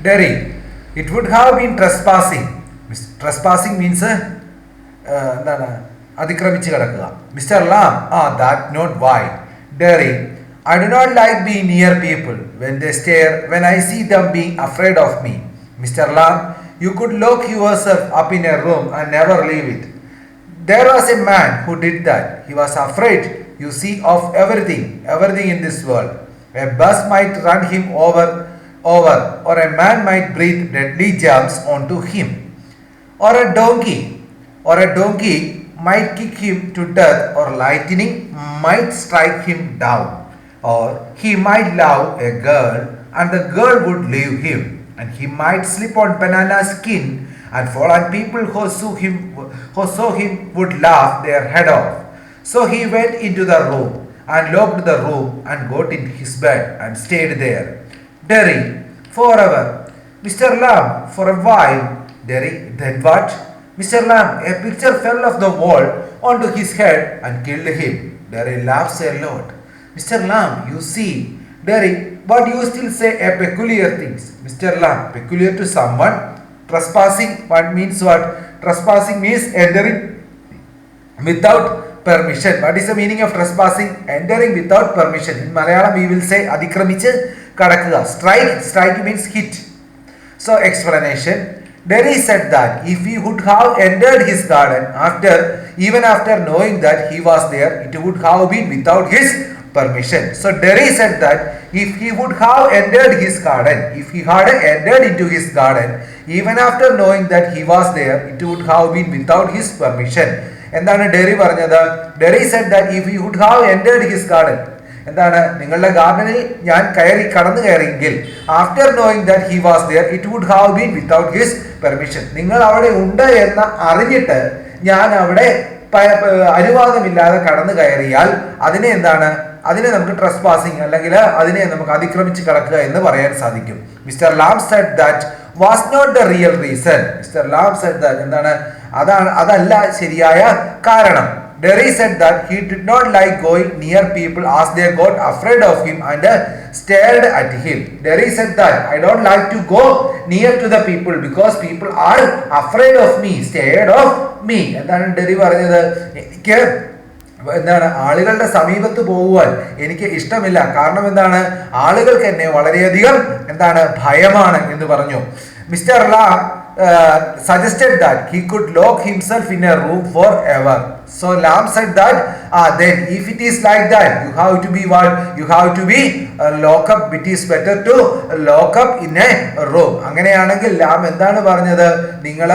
Derry, it would have been trespassing. Trespassing means അതിക്രമിച്ച് കിടക്കുക. Mr. Lam, that not why. Derry, I do not like being near people when they stare, when I see them being afraid of me. Mr. Lam, you could lock yourself up in a room and never leave it. There was a man who did that. He was afraid, you see, of everything in this world. A bus might run him over, or a man might breathe deadly germs onto him. Or a donkey might kick him to death, or lightning might strike him down. Or he might love a girl and the girl would leave him. And he might slip on banana skin and fall, and people who saw him would laugh their head off. So he went into the room and locked the room and got into his bed and stayed there. Derry, forever. Mr. Lamb, for a while. Derry, then what? Mr. Lamb, a picture fell off the wall onto his head and killed him. Derry laughs a lot. Mr. Lamb, you see. Derry, but you still say a peculiar things. Mr. Lamb, peculiar to someone. Trespassing, what means what? Trespassing means entering without permission. What is the meaning of trespassing? Entering without permission. In Malayalam we will say അതിക്രമിച്ച് കടക്കുക. Strike means hit. So explanation. Derry said that if he would have entered his garden even after knowing that he was there, it would have been without his permission. So Derry said that if he would have entered his garden, if he had entered into his garden, even after knowing that he was there, it would have been without his permission. എന്താണ് ഡെറി പറഞ്ഞത്? ഡെറി said that if he would have entered his garden, എന്താണ്, നിങ്ങളുടെ ഗാർഡനിൽ ഞാൻ കടന്നു കയറിയെങ്കിൽ, after knowing that he was there, it would have been without his permission. നിങ്ങൾ അവിടെ ഉണ്ട് എന്ന് അറിഞ്ഞിട്ട് ഞാൻ അവിടെ അനുവാദമില്ലാതെ കടന്നു കയറിയാൽ അതിനെ നമുക്ക് ട്രസ്പാസിങ് അല്ലെങ്കിൽ അതിനെ നമുക്ക് അതിക്രമിച്ച് കടക്കുക എന്ന് പറയാൻ സാധിക്കും. Mister Lam said that was not the real reason. Mister Lam said that എന്താണ്, അതല്ല ശരിയായ കാരണം. Derry said that he did not like going near people as they got afraid of him and stared at him. Derry said that I don't like to go near to the people because people are afraid of me, scared of me. എന്താണ് ഡെറി പറഞ്ഞത്? എനിക്ക് ആളുകളുടെ സമീപത്ത് പോകുവാൻ എനിക്ക് ഇഷ്ടമില്ല. കാരണം എന്താണ്, ആളുകൾക്ക് എന്നെ വളരെയധികം ഭയമാണ് എന്ന് പറഞ്ഞു. Mister Lam suggested that he could lock himself in a room forever. So Lam said that then if it is like that, you have to be what? You have to be lock up. It is better to lock up in a room. അങ്ങനെയാണെങ്കിൽ ലാം എന്താണ് പറഞ്ഞത്? നിങ്ങൾ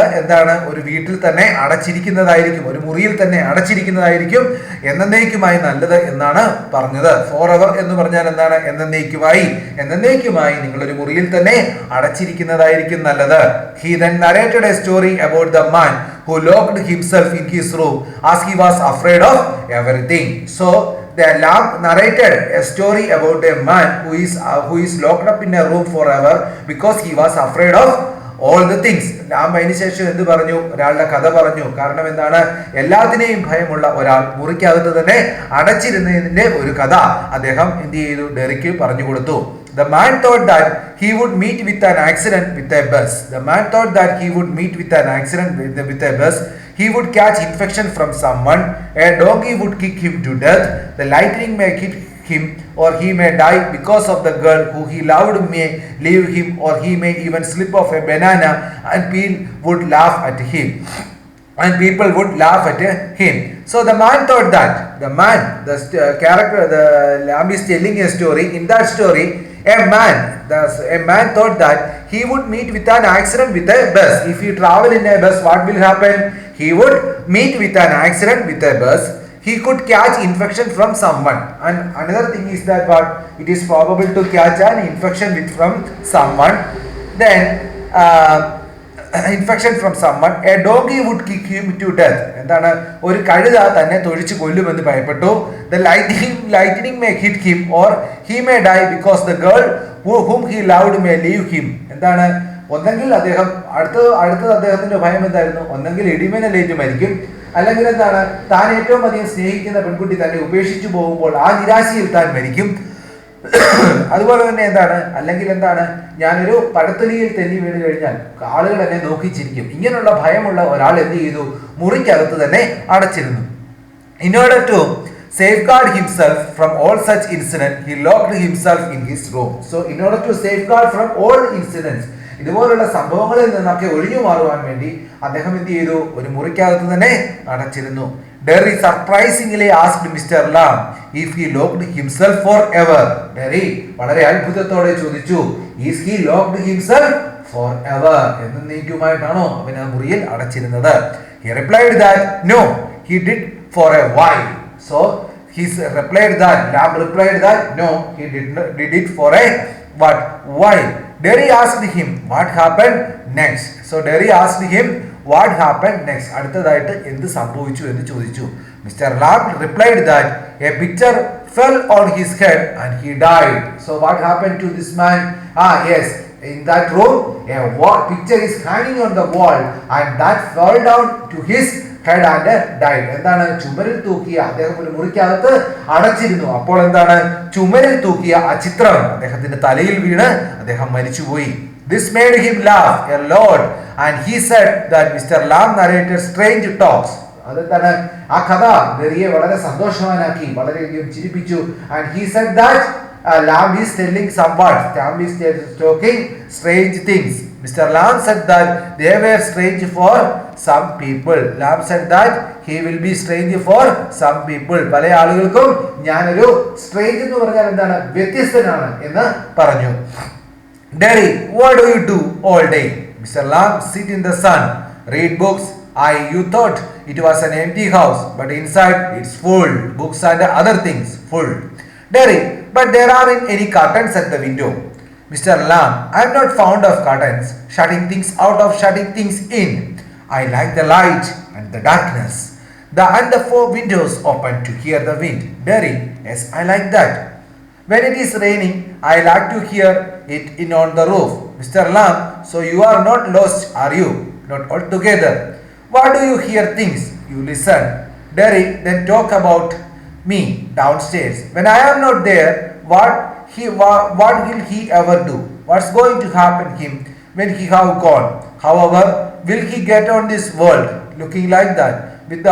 ഒരു വീട്ടിൽ തന്നെ അടച്ചിരിക്കുന്നതായിരിക്കും, ഒരു മുറിയിൽ തന്നെ അടച്ചിരിക്കുന്നതായിരിക്കും എന്നേക്കുമായി നല്ലത് എന്നാണ് പറഞ്ഞത്. ഫോറെവർ എന്ന് പറഞ്ഞാൽ എന്താണ്? എന്നേക്കുമായി നിങ്ങൾ ഒരു മുറിയിൽ തന്നെ അടച്ചിരിക്കുന്നതായിരിക്കും നല്ലത്. He then narrated a story about the man who locked himself in his room as he was afraid of everything. So the Lam narrated a story about a man who is locked up in a room forever because he was afraid of all the things. ലാം അതിനുശേഷം എന്ത് പറഞ്ഞു? ഒരാളുടെ കഥ പറഞ്ഞു. കാരണം എന്താണ്? എല്ലാത്തിനെയും ഭയമുള്ള ഒരാൾ മുറിക്കകത്ത് തന്നെ അടച്ചിരുന്നതിന്റെ ഒരു കഥ അദ്ദേഹം എന്ത് ചെയ്തു? ഡെറിക്ക് പറഞ്ഞു കൊടുത്തു. The man thought that he would meet with an accident with a bus. He would catch infection from someone. A donkey would kick him to death. The lightning may hit him, or he may die because of the girl who he loved may leave him, or he may even slip off a banana and people would laugh at him. So the man thought that the Lamb is telling a story. In that story, a man thought that he would meet with an accident with a bus. If you travel in a bus, what will happen? He would meet with an accident with a bus. He could catch infection from someone. And another thing is that it is probable to catch an infection from someone. Then infection from someone. A donkey would kick him to death. എന്താണ്? ഒരു കഴുത തന്നെ തൊഴിച്ചു കൊല്ലുമെന്ന് ഭയപ്പെട്ടു. The lightning may hit him, or he may die because the girl whom he loved may leave him. എന്താണ്? ഒന്നെങ്കിൽ അടുത്തത് അദ്ദേഹത്തിന്റെ ഭയം എന്തായിരുന്നു? ഒന്നെങ്കിൽ ഇടിമിന്നലേറ്റ് മരിക്കും, അല്ലെങ്കിൽ താൻ ഏറ്റവും അധികം സ്നേഹിക്കുന്ന പെൺകുട്ടി തന്നെ ഉപേക്ഷിച്ചു പോകുമ്പോൾ ആ നിരാശയിൽ താൻ മരിക്കും, അതുപോലെ തന്നെ എന്താണ്, അല്ലെങ്കിൽ എന്താണ്, ഞാനൊരു പഴത്തൊലിയിൽ തെന്നി വീണ് കഴിഞ്ഞാൽ ആളുകൾ എന്നെ നോക്കിച്ചിരിക്കും. ഇങ്ങനെയുള്ള ഭയമുള്ള ഒരാൾ എന്ത് ചെയ്തു? മുറിക്കകത്ത് തന്നെ അടച്ചിരുന്നു. In order to safeguard himself from all such incidents, he locked himself in his room. So in order to safeguard from all incidents, ഇതുപോലുള്ള സംഭവങ്ങളിൽ നിന്നൊക്കെ ഒഴിഞ്ഞു മാറുവാൻ വേണ്ടി അദ്ദേഹം എന്ത് ചെയ്തു? ഒരു മുറിക്കകത്ത് തന്നെ അടച്ചിരുന്നു. Derry surprisingly asked Mr. Lam if he locked himself forever. Derry വളരെ അത്ഭുതത്തോടെ ചോദിച്ചു, is he locked himself forever? എന്നേക്കുമായിട്ടാണോ അവൻ ആ മുറിയിൽ അടച്ചിരുന്നത്? He replied that no, he did for a while. So he replied that, Lam replied that no, he did it for a what? While. Derry asked him what happened next. So Derry asked him what happened next. അടുത്തതായിട്ട് എന്ത് സംഭവിച്ചു എന്ന് ചോദിച്ചു. Mr. Lam replied that a picture fell on his head and he died. So what happened to this man? Yes, in that room a picture is hanging on the wall and that fell down to his head and died. എന്താണ്? ചുമരിൽ തൂക്കിയ, അദ്ദേഹം ഒരു മുറിക്കകത്ത് അടച്ചിരുന്നു. അപ്പോൾ എന്താണ്? ചുമരിൽ തൂക്കിയ ആ ചിത്രം അദ്ദേഹത്തിന്റെ തലയിൽ വീണ് അദ്ദേഹം മരിച്ചുപോയി. This made him laugh a lot and he said that Mr. Lam narrated strange talks. അതെന്താണ്? ആ കഥ ഡെറിയെ വളരെ സന്തോഷവാനാക്കി, വളരെയധികം ചിരിപ്പിച്ചു. And he said that Lam is telling some words. Lam is talking strange things. Mr. Lam said that they were strange for some people. Lam said that he will be strange for some people. പല ആളുകൾക്കും ഞാനൊരു strange എന്ന് പറഞ്ഞാൽ എന്താണ്? വ്യത്യസ്തനാണ് എന്ന് പറഞ്ഞു. Derry, what do you do all day? Mr. Lam, sit in the sun, read books. You thought it was an empty house, but inside it's full, books and other things full. Derry, but there aren't any curtains at the window. Mr. Lam, I am not fond of curtains, shutting things out of shutting things in. I like the light and the darkness. And the 4 windows open to hear the wind. Derry, yes, I like that. When it is raining, I like to hear it in on the roof. Mr. Lam, so you are not lost, are you? Not altogether. What do you hear things? You listen. Derry, then talk about me downstairs. When I am not there, what will he ever do? What's going to happen to him when he have gone? However, will he get on this world looking like that with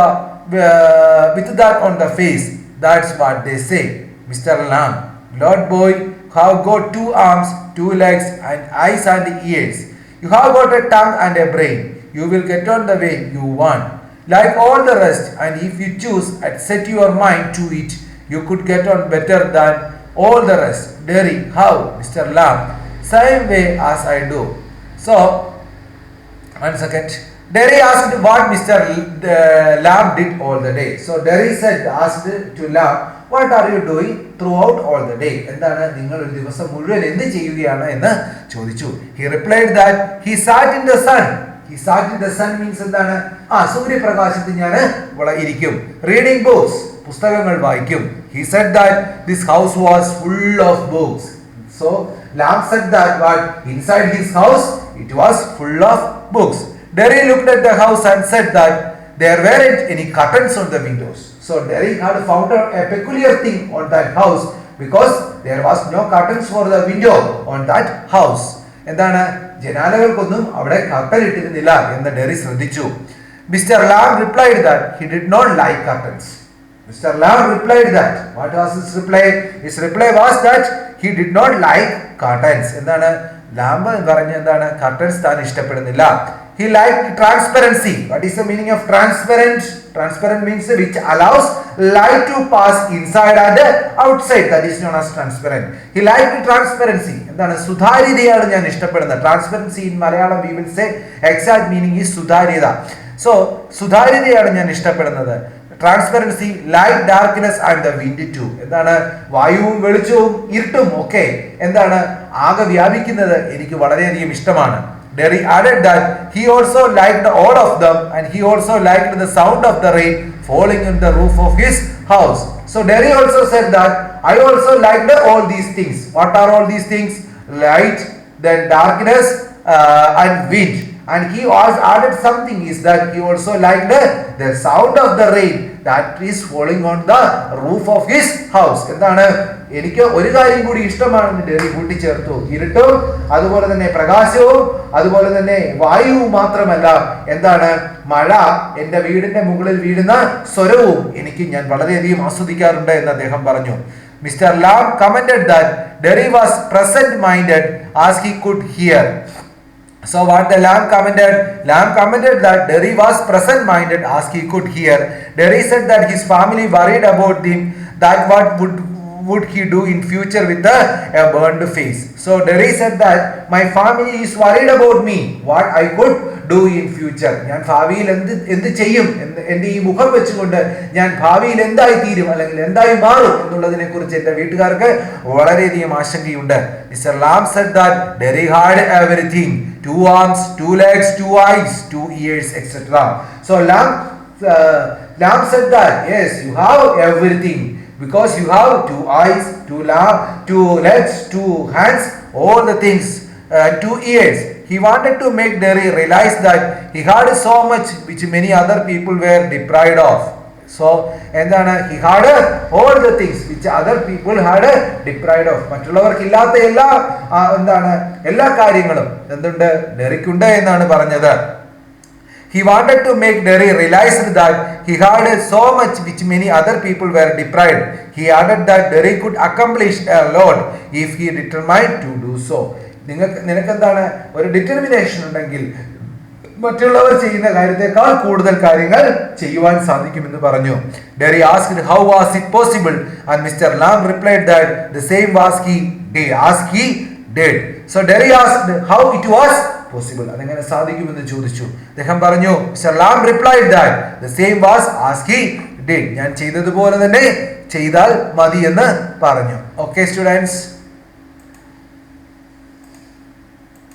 that on the face? That's what they say. Mr. Lam, Lord boy, have got 2 arms, 2 legs and eyes and ears. You have got a tongue and a brain. You will get on the way you want, like all the rest, and if you choose and set your mind to it, you could get on better than all the rest. Derry, how? Mr. Lam, same way as I do. So, 1 second. Derry asked what Mr. Lam did all the day. So Derry asked to Lam, what are you doing throughout all the day? എന്താണ് നിങ്ങൾ ഒരു ദിവസം മുഴുവൻ എന്ത് ചെയ്യുകയാണ് എന്ന് ചോദിച്ചു. He replied that he sat in the sun. He sat in the sun means എന്താണ്? സൂര്യപ്രകാശത്തിൽ ഞാൻ ഇരിക്കും. Reading books, പുസ്തകങ്ങൾ വായിക്കും. He said that this house was full of books. So Lam said that what inside his house it was full of books. Derry looked at the house and said that there weren't any curtains on the windows. So Derry had found out a peculiar thing on that house because there was no curtains for the window on that house. എന്താണ്? ജനാലകൾക്കൊന്നും അവിടെ curtain ഇട്ടിരുന്നില്ല എന്ന് ഡെറി ശ്രദ്ധിച്ചു. Mr. Lam replied that he did not like curtains. Mr. Lam replied that. What was his reply? His reply was that he did not like curtains. എന്താണ്? Lamp പറഞ്ഞ എന്താണ്? Curtains താൻ ഇഷ്ടപ്പെടുന്നില്ല. He liked transparency. What is the meaning of transparent? Transparent means which allows light to pass inside and outside. That is known as transparent. He liked transparency. എന്താണ്? സുതാര്യതയാണ് ഞാൻ ഇഷ്ടപ്പെടുന്നത്. Transparency in Malayalam we will say exact meaning is സുതാര്യത. So സുതാര്യതയാണ് ഞാൻ ഇഷ്ടപ്പെടുന്നത്. Transparency, light, darkness and the wind too. എന്താണ്? വായുവും വെളിച്ചവും ഇരുട്ടും ഒക്കെ എന്താണ്? ആകെ വ്യാപിക്കുന്നത് എനിക്ക് വളരെയധികം ഇഷ്ടമാണ്. Derry added that he also liked all of them and he also liked the sound of the rain falling on the roof of his house. So Derry also said that I also liked all these things. What are all these things? Light, then darkness and wind. And he also added something is that he also liked the sound of the rain that is falling on the roof of his house. എന്താണ്? എനിക്ക് ഒരു കാര്യം കൂടി ഇഷ്ടമാണെന്ന് ഡെറി കൂട്ടിച്ചേർത്തു. ഇരുട്ടും അതുപോലെ തന്നെ പ്രകാശവും അതുപോലെ തന്നെ വായുവും മാത്രമല്ല, എന്താണ്, മഴ, എന്റെ വീടിന്റെ മുകളിൽ വീഴുന്ന സ്വരവും ഞാൻ വളരെയധികം ആസ്വദിക്കാറുണ്ട് എന്ന് അദ്ദേഹം പറഞ്ഞു. Mr. Lam commented that Derry was present-minded as he could hear. So what the Lam commented? Lam commented that Derry was present-minded as he could hear. Derry said that his family worried about him, that what would he do in future with a burned face. So Derry said that my family is worried about me, what I could do in future. ഞാൻ ഭാവിയിൽ എന്ത് ചെയ്യും, എൻ്റെ ഈ മുഖം വെച്ചുകൊണ്ട് ഞാൻ ഭാവിയിൽ എന്തായി തീരും അല്ലെങ്കിൽ എന്തായി മാറും എന്നുള്ളതിനെ കുറിച്ച് എൻ്റെ വീട്ടുകാർക്ക് വളരെയധികം ആശങ്കയുണ്ട്. Mr. Lam said that Derry had everything: 2 arms, 2 legs, 2 eyes, 2 ears, etc. So Lam said that yes, you have everything, because you have 2 eyes, 2 legs, 2 hands, all the things, 2 ears. He wanted to make Derry realize that he had so much which many other people were deprived of. So എന്താണ്, he had all the things which other people had deprived of. മറ്റുള്ളവർക്ക് ഇല്ലാത്ത എല്ലാ കാര്യങ്ങളും ഡെറിക്കുണ്ട് എന്നാണ് പറഞ്ഞത്. He wanted to make Derry realize that he had so much which many other people were deprived. He added that Derry could accomplish a lot if he determined to do so. നിനക്കെന്താണ്, ഒരു determination ഉണ്ടെങ്കിൽ മറ്റുള്ളവർ ചെയ്യുന്ന കാര്യത്തെക്കാൾ കൂടുതൽ കാര്യങ്ങൾ ചെയ്യുവാൻ സാധിക്കുമെന്ന് പറഞ്ഞു. Derry asked how was it possible, and Mr. Lam replied that the same was he did. So Derry asked how it was possible, അതെങ്ങനെ സാധിക്കുമെന്ന് ചോദിച്ചു. അദ്ദേഹം പറഞ്ഞു, Mr. Lam replied that the same was as he did. ഞാൻ ചെയ്തതുപോലെ തന്നെ ചെയ്താൽ മതി എന്ന് പറഞ്ഞു. Okay students.